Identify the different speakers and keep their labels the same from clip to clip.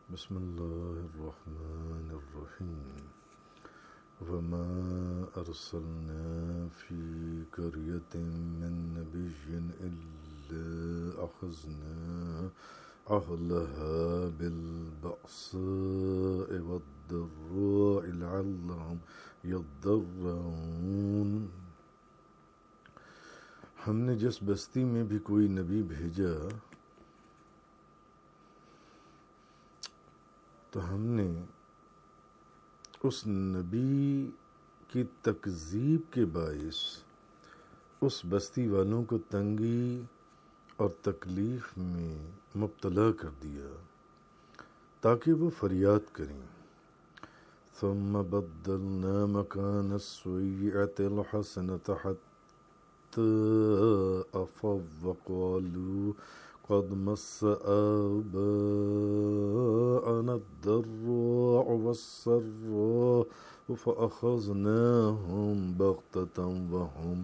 Speaker 1: بسم الله الرحمن الرحيم وما أرسلنا في قرية من نبي إلا أخذنا أهلها بالبأساء والضراء لعلهم يضرعون۔ ہم نے جس بستی میں بھی کوئی نبی بھیجا تو ہم نے اس نبی کی تکذیب کے باعث اس بستی والوں کو تنگی اور تکلیف میں مبتلا کر دیا تاکہ وہ فریاد کریں۔ ثم بدلنا مكان السيئة الحسنة حتى عفوا وقالوا قد مس آباءنا الضراء والسراء فأخذناهم بغتة وهم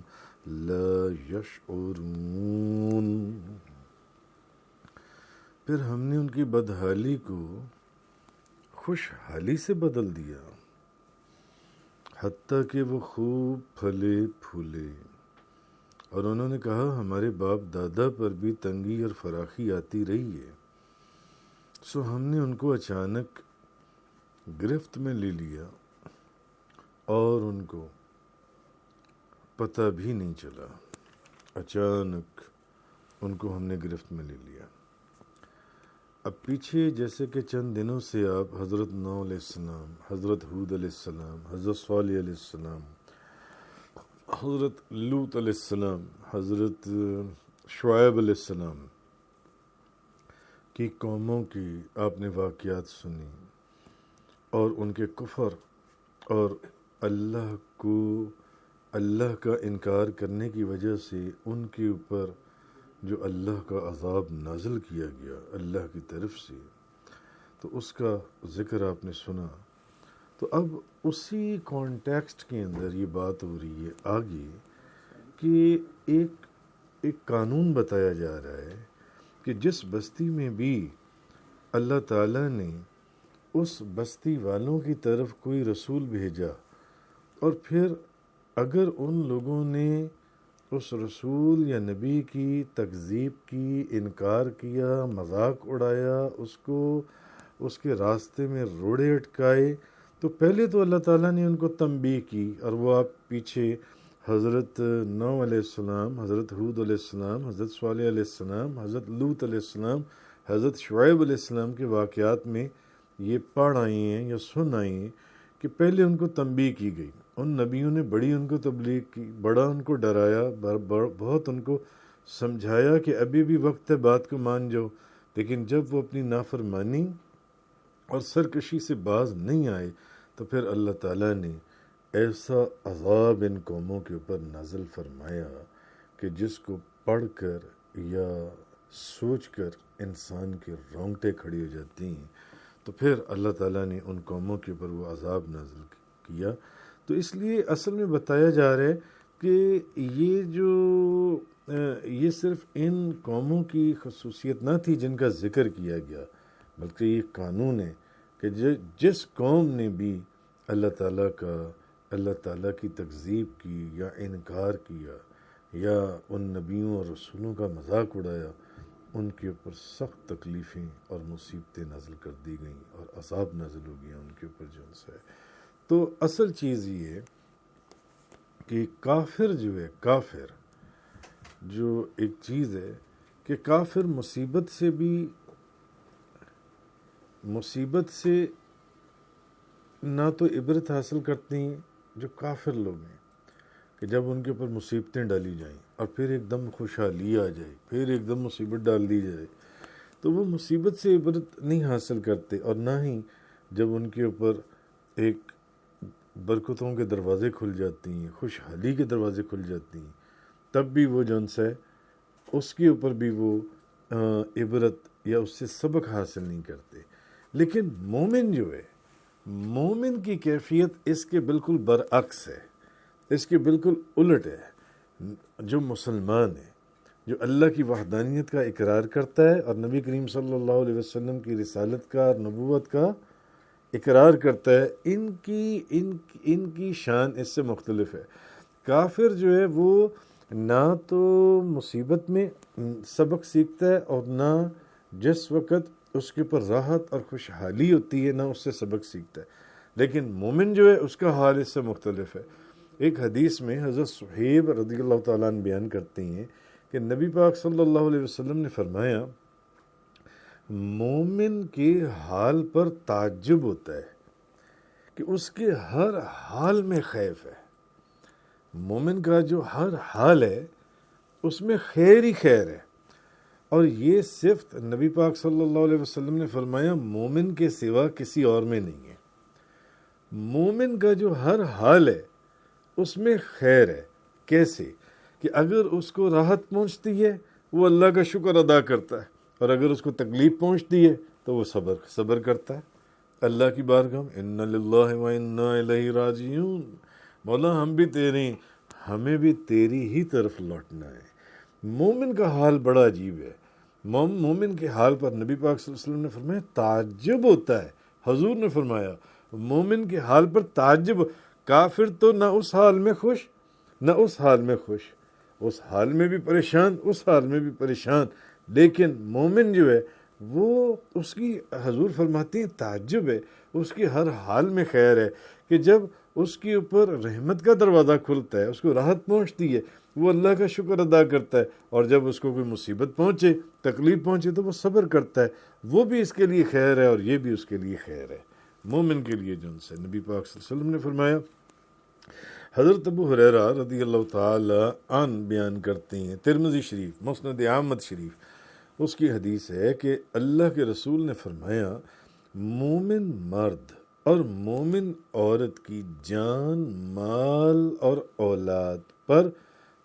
Speaker 1: لا يشعرون۔ پھر ہم نے ان کی بدحالی کو خوشحالی سے بدل دیا حتیٰ کہ وہ خوب پھلے پھولے، اور انہوں نے کہا ہمارے باپ دادا پر بھی تنگی اور فراخی آتی رہی ہے، سو ہم نے ان کو اچانک گرفت میں لے لیا اور ان کو پتہ بھی نہیں چلا، اچانک ان کو ہم نے گرفت میں لے لیا۔ اب پیچھے جیسے کہ چند دنوں سے آپ حضرت نوح علیہ السلام، حضرت ہود علیہ السلام، حضرت صالح علیہ السلام، حضرت لوط علیہ السلام، حضرت شعیب علیہ السلام کی قوموں کی آپ نے واقعات سنی اور ان کے کفر اور اللہ کا انکار کرنے کی وجہ سے ان کے اوپر جو اللہ کا عذاب نازل کیا گیا اللہ کی طرف سے، تو اس کا ذکر آپ نے سنا۔ تو اب اسی کانٹیکسٹ کے اندر یہ بات ہو رہی ہے آگے کہ ایک قانون بتایا جا رہا ہے کہ جس بستی میں بھی اللہ تعالیٰ نے اس بستی والوں کی طرف کوئی رسول بھیجا اور پھر اگر ان لوگوں نے اس رسول یا نبی کی تکذیب کی، انکار کیا، مذاق اڑایا، اس کے راستے میں روڑے اٹکائے، تو پہلے تو اللہ تعالیٰ نے ان کو تنبیہ کی، اور وہ آپ پیچھے حضرت نوح علیہ السلام، حضرت ہود علیہ السلام، حضرت صالح علیہ السلام، حضرت لوط علیہ السلام، حضرت شعیب علیہ السلام کے واقعات میں یہ پڑھ آئی ہیں یا سن آئی ہیں کہ پہلے ان کو تنبیہ کی گئی، ان نبیوں نے بڑی ان کو تبلیغ کی، بڑا ان کو ڈرایا، بہت ان کو سمجھایا کہ ابھی بھی وقت ہے، بات کو مان جاؤ، لیکن جب وہ اپنی نافرمانی اور سرکشی سے باز نہیں آئے تو پھر اللہ تعالیٰ نے ایسا عذاب ان قوموں کے اوپر نازل فرمایا کہ جس کو پڑھ کر یا سوچ کر انسان کے رونگٹے کھڑی ہو جاتی ہیں۔ تو پھر اللہ تعالیٰ نے ان قوموں کے اوپر وہ عذاب نازل کیا۔ تو اس لیے اصل میں بتایا جا رہا ہے کہ یہ صرف ان قوموں کی خصوصیت نہ تھی جن کا ذکر کیا گیا، بلکہ یہ قانون ہے کہ جس قوم نے بھی اللہ تعالیٰ کی تکذیب کی یا انکار کیا یا ان نبیوں اور رسولوں کا مذاق اڑایا، ان کے اوپر سخت تکلیفیں اور مصیبتیں نازل کر دی گئیں اور عذاب نازل ہو گیا ان کے اوپر جو ہے۔ تو اصل چیز یہ ہے کہ کافر جو ایک چیز ہے کہ کافر مصیبت سے نہ تو عبرت حاصل کرتے ہیں جو کافر لوگ ہیں کہ جب ان کے اوپر مصیبتیں ڈالی جائیں اور پھر ایک دم خوشحالی آ جائے، پھر ایک دم مصیبت ڈال دی جائے، تو وہ مصیبت سے عبرت نہیں حاصل کرتے، اور نہ ہی جب ان کے اوپر ایک برکتوں کے دروازے کھل جاتی ہیں، خوشحالی کے دروازے کھل جاتی ہیں، تب بھی وہ جون سا ہے اس کے اوپر بھی وہ عبرت یا اس سے سبق حاصل نہیں کرتے۔ لیکن مومن جو ہے، مومن کی کیفیت اس کے بالکل برعکس ہے، اس کے بالکل الٹ ہے۔ جو مسلمان ہے جو اللہ کی وحدانیت کا اقرار کرتا ہے اور نبی کریم صلی اللہ علیہ وسلم کی رسالت کا اور نبوت کا اقرار کرتا ہے، ان کی شان اس سے مختلف ہے۔ کافر جو ہے وہ نہ تو مصیبت میں سبق سیکھتا ہے اور نہ جس وقت اس کے اوپر راحت اور خوشحالی ہوتی ہے نہ اس سے سبق سیکھتا ہے، لیکن مومن جو ہے اس کا حال اس سے مختلف ہے۔ ایک حدیث میں حضرت صہیب رضی اللہ تعالیٰ عنہ بیان کرتے ہیں کہ نبی پاک صلی اللہ علیہ وسلم نے فرمایا، مومن کے حال پر تعجب ہوتا ہے کہ اس کے ہر حال میں خیف ہے۔ مومن کا جو ہر حال ہے اس میں خیر ہی خیر ہے، اور یہ صفت نبی پاک صلی اللہ علیہ وسلم نے فرمایا مومن کے سوا کسی اور میں نہیں ہے۔ مومن کا جو ہر حال ہے اس میں خیر ہے۔ کیسے؟ کہ اگر اس کو راحت پہنچتی ہے وہ اللہ کا شکر ادا کرتا ہے، اور اگر اس کو تکلیف پہنچتی ہے تو وہ صبر کرتا ہے اللہ کی بارگاہ میں، ان للہ و انا الیہ راجعون، مولا ہم بھی تیرے، ہمیں بھی تیری ہی طرف لوٹنا ہے۔ مومن کا حال بڑا عجیب ہے۔ مومن کے حال پر نبی پاک صلی اللہ علیہ وسلم نے فرمایا تعجب ہوتا ہے۔ حضور نے فرمایا مومن کے حال پر تعجب، کافر تو نہ اس حال میں خوش نہ اس حال میں خوش، اس حال میں بھی پریشان اس حال میں بھی پریشان، لیکن مومن جو ہے وہ اس کی، حضور فرماتے ہیں تعجب ہے، اس کی ہر حال میں خیر ہے کہ جب اس کے اوپر رحمت کا دروازہ کھلتا ہے، اس کو راحت پہنچتی ہے، وہ اللہ کا شکر ادا کرتا ہے، اور جب اس کو کوئی مصیبت پہنچے، تکلیف پہنچے تو وہ صبر کرتا ہے، وہ بھی اس کے لیے خیر ہے اور یہ بھی اس کے لیے خیر ہے مومن کے لیے۔ جو ان سے نبی پاک صلی اللہ علیہ وسلم نے فرمایا، حضرت ابو ہریرہ رضی اللہ تعالی عنہ بیان کرتے ہیں، ترمذی شریف، مسند احمد شریف، اس کی حدیث ہے کہ اللہ کے رسول نے فرمایا مومن مرد اور مومن عورت کی جان، مال اور اولاد پر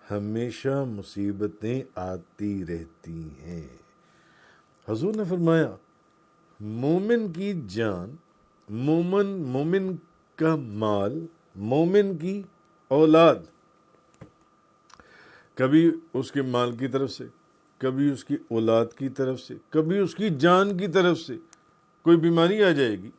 Speaker 1: ہمیشہ مصیبتیں آتی رہتی ہیں۔ حضور نے فرمایا مومن کی جان، مومن کا مال، مومن کی اولاد، کبھی اس کے مال کی طرف سے، کبھی اس کی اولاد کی طرف سے، کبھی اس کی جان کی طرف سے کوئی بیماری آ جائے گی،